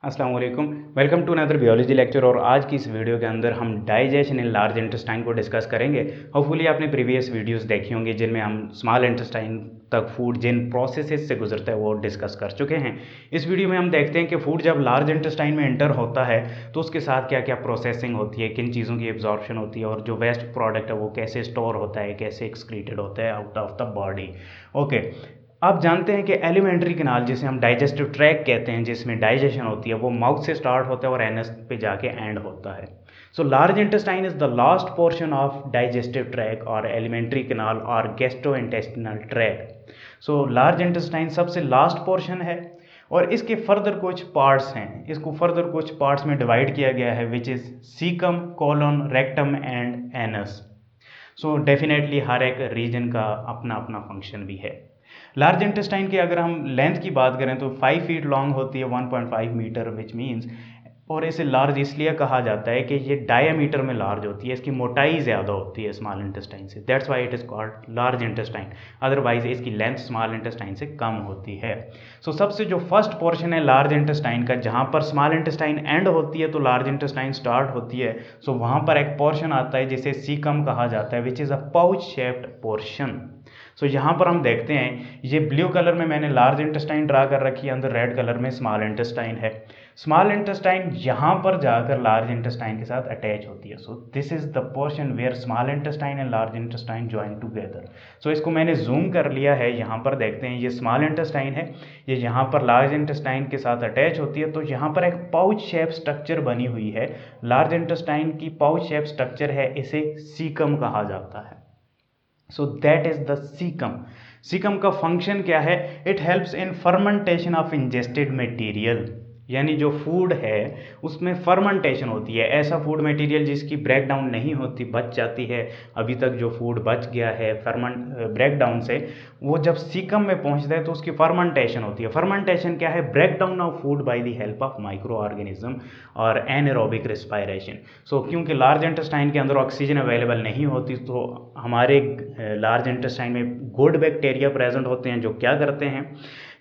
अस्सलाम वालेकुम। Welcome to another biology lecture. और आज की इस वीडियो के अंदर हम डाइजेशन इन लार्ज इंटेस्टाइन को डिस्कस करेंगे। होपफुली आपने प्रीवियस वीडियोस देखी होंगी जिनमें हम स्मॉल इंटेस्टाइन तक फूड जिन प्रोसेसेस से गुजरता है वो डिस्कस कर चुके हैं। इस वीडियो में हम देखते हैं कि फूड जब लार्ज इंटेस्टाइन में एंटर होता है तो उसके साथ क्या क्या प्रोसेसिंग होती है, किन चीज़ों की एब्जॉर्प्शन होती है और जो वेस्ट प्रोडक्ट है वो कैसे स्टोर होता है, कैसे एक्सक्रीटेड होता है out of the body. Okay, आप जानते हैं कि एलिमेंट्री कैनाल जिसे हम डाइजेस्टिव ट्रैक कहते हैं, जिसमें डाइजेशन होती है, वो माउथ से स्टार्ट होता है और एनस पे जाके एंड होता है। So large intestine is the last portion of digestive track और एलिमेंट्री कैनाल और gastrointestinal track. So large intestine सबसे लास्ट पोर्शन है और इसके फर्दर कुछ पार्ट्स हैं। इसको फर्दर कुछ पार्ट्स में डिवाइड किया गया है, which is caecum, colon, rectum and anus. So definitely हर एक रीजन का अपना अपना फंक्शन भी है। लार्ज इंटेस्टाइन की अगर हम लेंथ की बात करें तो 5 फीट लॉन्ग होती है, 1.5 मीटर, विच मीन्स। और इसे लार्ज इसलिए कहा जाता है कि ये डायमीटर में लार्ज होती है, इसकी मोटाई ज़्यादा होती है स्मॉल इंटेस्टाइन से। That's why it is called large intestine. Otherwise इसकी लेंथ स्मॉल इंटेस्टाइन से कम होती है। सो सबसे जो फर्स्ट पोर्शन है लार्ज इंटेस्टाइन का, जहाँ पर स्मॉल इंटेस्टाइन एंड होती है तो लार्ज इंटेस्टाइन स्टार्ट होती है। सो वहाँ पर एक पोर्शन आता है जिसे सीकम कहा जाता है, which is a pouch shaped portion. So यहाँ पर हम देखते हैं, ये ब्लू कलर में मैंने लार्ज इंटेस्टाइन ड्रा कर रखी है, अंदर रेड कलर में स्मॉल इंटेस्टाइन है। स्मॉल इंटेस्टाइन यहाँ पर जाकर लार्ज इंटेस्टाइन के साथ अटैच होती है। So this is the portion where small intestine and large intestine join together. So इसको मैंने जूम कर लिया है। यहाँ पर देखते हैं, ये स्मॉल इंटेस्टाइन है, ये यहाँ पर लार्ज इंटेस्टाइन के साथ अटैच होती है। तो यहाँ पर एक पाउच शेप स्ट्रक्चर बनी हुई है, लार्ज इंटेस्टाइन की पाउच शेप स्ट्रक्चर है, इसे सीकम कहा जाता है। So that is the caecum. Caecum का फंक्शन क्या है? It helps in fermentation of ingested material, यानी जो फूड है उसमें फर्मेंटेशन होती है। ऐसा फूड मटेरियल जिसकी ब्रेक डाउन नहीं होती, बच जाती है, अभी तक जो फूड बच गया है फर्मेंट ब्रेक डाउन से, वो जब सीकम में पहुंचता है तो उसकी फर्मेंटेशन होती है। फर्मेंटेशन क्या है? Break down of food by the help of micro organism और एनारोबिक रेस्पिरेशन। सो क्योंकि लार्ज इंटेस्टाइन के अंदर ऑक्सीजन अवेलेबल नहीं होती तो हमारे लार्ज इंटेस्टाइन में गुड बैक्टीरिया प्रेजेंट होते हैं, जो क्या करते हैं,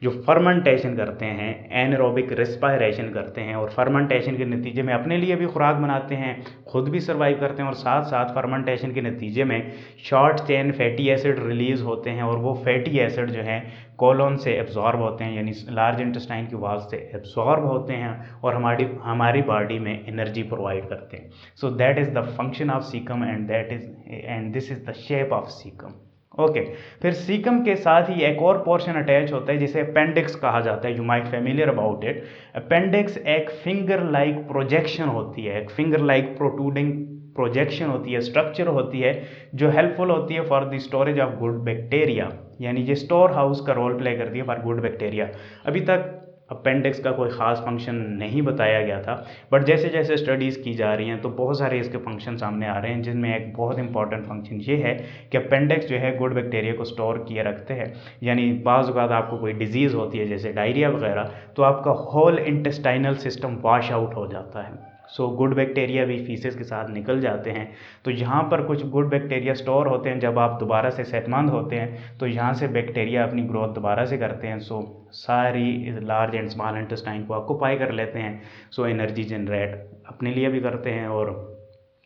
जो फर्मेंटेशन करते हैं, एनारोबिक रेस्पिरेशन करते हैं और फर्मेंटेशन के नतीजे में अपने लिए भी खुराक बनाते हैं, खुद भी सर्वाइव करते हैं और साथ साथ फर्मेंटेशन के नतीजे में short chain fatty acid release होते हैं और वो फैटी एसिड जो है कोलोन से एब्जॉर्ब होते हैं, यानी लार्ज इंटेस्टाइन की वाल से एब्जॉर्ब होते हैं और हमारी बॉडी में एनर्जी प्रोवाइड करते हैं। So that is the function of caecum and this is the shape of caecum. Okay, फिर सीकम के साथ ही एक और पोर्शन अटैच होता है जिसे अपेंडिक्स कहा जाता है। You might familiar about it. Appendix एक फिंगर लाइक प्रोजेक्शन होती है, एक फिंगर लाइक प्रोट्रूडिंग प्रोजेक्शन होती है, स्ट्रक्चर होती है, जो हेल्पफुल होती है for the storage of good bacteria, यानी ये स्टोर हाउस का रोल प्ले करती है फॉर गुड बैक्टीरिया। अभी तक अपेंडिक्स का कोई ख़ास फंक्शन नहीं बताया गया था, बट जैसे जैसे स्टडीज़ की जा रही हैं तो बहुत सारे इसके फंक्शन सामने आ रहे हैं, जिनमें एक बहुत इंपॉर्टेंट फंक्शन ये है कि अपेंडिक्स जो है गुड बैक्टीरिया को स्टोर किए रखते हैं। यानी बाज़ औक़ात आपको कोई डिजीज़ होती है जैसे डायरिया वगैरह, तो आपका whole intestinal system wash out हो जाता है। सो गुड बैक्टीरिया भी फीसेस के साथ निकल जाते हैं। तो यहाँ पर कुछ गुड बैक्टीरिया स्टोर होते हैं। जब आप दोबारा से सेहतमंद होते हैं तो यहाँ से बैक्टीरिया अपनी ग्रोथ दोबारा से करते हैं। सो सारी लार्ज एंड स्मॉल इंटेस्टाइन को ऑक्यूपाई कर लेते हैं। सो एनर्जी जनरेट अपने लिए भी करते हैं और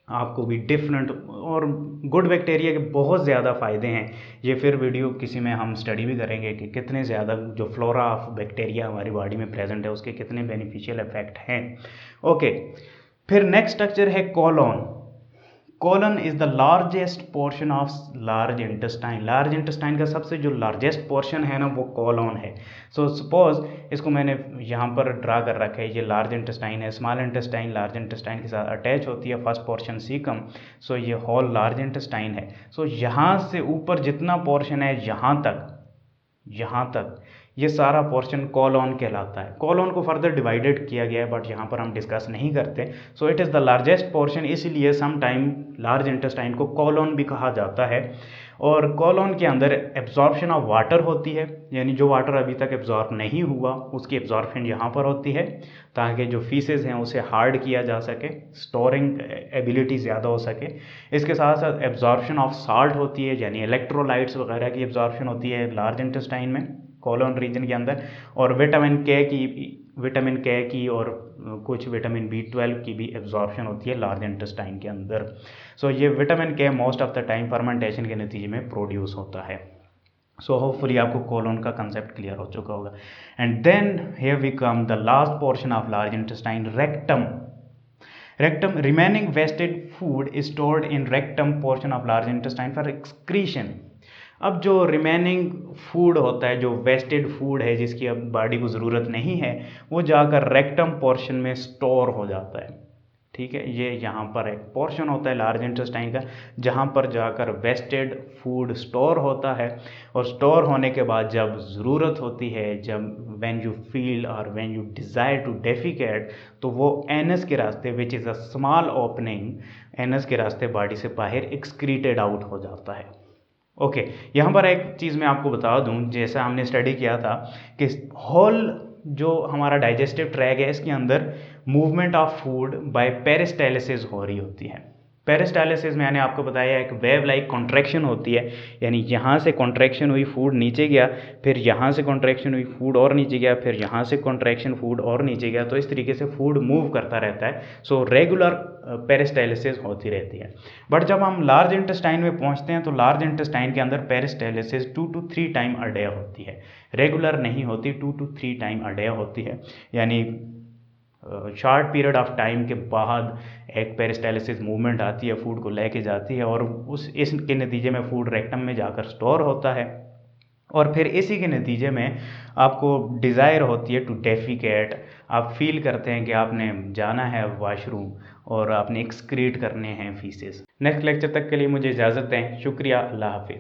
आपको भी डिफरेंट। और गुड बैक्टीरिया के बहुत ज़्यादा फ़ायदे हैं। ये फिर वीडियो किसी में हम स्टडी भी करेंगे कि कितने ज़्यादा जो फ्लोरा ऑफ बैक्टीरिया हमारी बॉडी में प्रेजेंट है उसके कितने बेनिफिशियल इफेक्ट हैं। ओके, फिर नेक्स्ट स्ट्रक्चर है colon. Colon is the largest portion of large intestine. Large intestine का सबसे जो लार्जेस्ट पोर्शन है ना, वो कोलन है। सो सपोज इसको मैंने यहाँ पर ड्रा कर रखा है, ये लार्ज इंटेस्टाइन है, स्मॉल इंटेस्टाइन लार्ज इंटेस्टाइन के साथ अटैच होती है, फर्स्ट पोर्शन सीकम। सो ये होल लार्ज इंटेस्टाइन है। सो यहाँ से ऊपर जितना पोर्शन है यहाँ तक ये सारा पोर्शन कोलोन कहलाता है। कोलोन को फर्दर डिवाइडेड किया गया है बट यहाँ पर हम डिस्कस नहीं करते। So it is the largest portion, इसलिए सम टाइम लार्ज इंटेस्टाइन को कोलोन भी कहा जाता है। और कोलोन के अंदर एब्जॉर्प्शन ऑफ वाटर होती है, यानी जो वाटर अभी तक एब्जॉर्ब नहीं हुआ उसकी एब्जॉर्प्शन यहाँ पर होती है ताकि जो फीसेस हैं उसे हार्ड किया जा सके, स्टोरिंग एबिलिटी ज़्यादा हो सके। इसके साथ साथ एब्जॉर्प्शन ऑफ साल्ट होती है, यानी इलेक्ट्रोलाइट्स वगैरह की एब्जॉर्प्शन होती है लार्ज इंटेस्टाइन में। कॉलोन रीजन के अंदर, और विटामिन के की और कुछ विटामिन B12 की भी एब्जॉर्प्शन होती है लार्ज इंटेस्टाइन के अंदर। सो ये vitamin K most of the time fermentation के नतीजे में प्रोड्यूस होता है। सो होपफुली आपको कोलोन का कंसेप्ट क्लियर हो चुका होगा। And then here we come the last portion of large intestine, rectum. Rectum, remaining wasted food is stored in rectum portion of large intestine for excretion। अब जो remaining food होता है, जो wasted food है जिसकी अब बॉडी को ज़रूरत नहीं है, वो जाकर रेक्टम पोर्शन में स्टोर हो जाता है। ठीक है, ये यहाँ पर एक पोर्शन होता है लार्ज इंटेस्टाइन का जहाँ पर जाकर वेस्टेड फूड स्टोर होता है, और स्टोर होने के बाद जब ज़रूरत होती है, जब व्हेन यू फील और when you desire to defecate, तो वो एनस के रास्ते, which is a small opening, anus के रास्ते बॉडी से बाहर एक्सक्रीटेड आउट हो जाता है। ओके, यहाँ पर एक चीज़ मैं आपको बता दूँ, जैसा हमने स्टडी किया था कि होल जो हमारा डाइजेस्टिव ट्रैक है, इसके अंदर movement of food bye peristalsis हो रही होती है। पेरिस्टालिसिस मैंने आपको बताया एक वेव लाइक कॉन्ट्रैक्शन होती है, यानी यहाँ से कॉन्ट्रैक्शन हुई, फूड नीचे गया, फिर यहाँ से कॉन्ट्रैक्शन हुई, फूड और नीचे गया, फिर यहाँ से कॉन्ट्रैक्शन, फूड और नीचे गया, तो इस तरीके से फूड मूव करता रहता है। सो रेगुलर पेरिस्टालिसिस होती रहती है। बट जब हम लार्ज इंटेस्टाइन में पहुँचते हैं तो लार्ज इंटेस्टाइन के अंदर peristalsis 2 to 3 time a day होती है, रेगुलर नहीं होती, 2 to 3 टाइम अ डे होती है। यानी शॉर्ट पीरियड ऑफ टाइम के बाद एक पेरिस्टालिसिस मूवमेंट आती है, फूड को लेके जाती है, और इसके नतीजे में फूड रेक्टम में जाकर स्टोर होता है, और फिर इसी के नतीजे में आपको डिज़ायर होती है टू डेफिकेट। आप फील करते हैं कि आपने जाना है वॉशरूम और आपने एक्सक्रीट करने हैं फीसेस। नेक्स्ट लेक्चर तक के लिए मुझे इजाज़त दें। शुक्रिया, अल्लाह हाफिज़।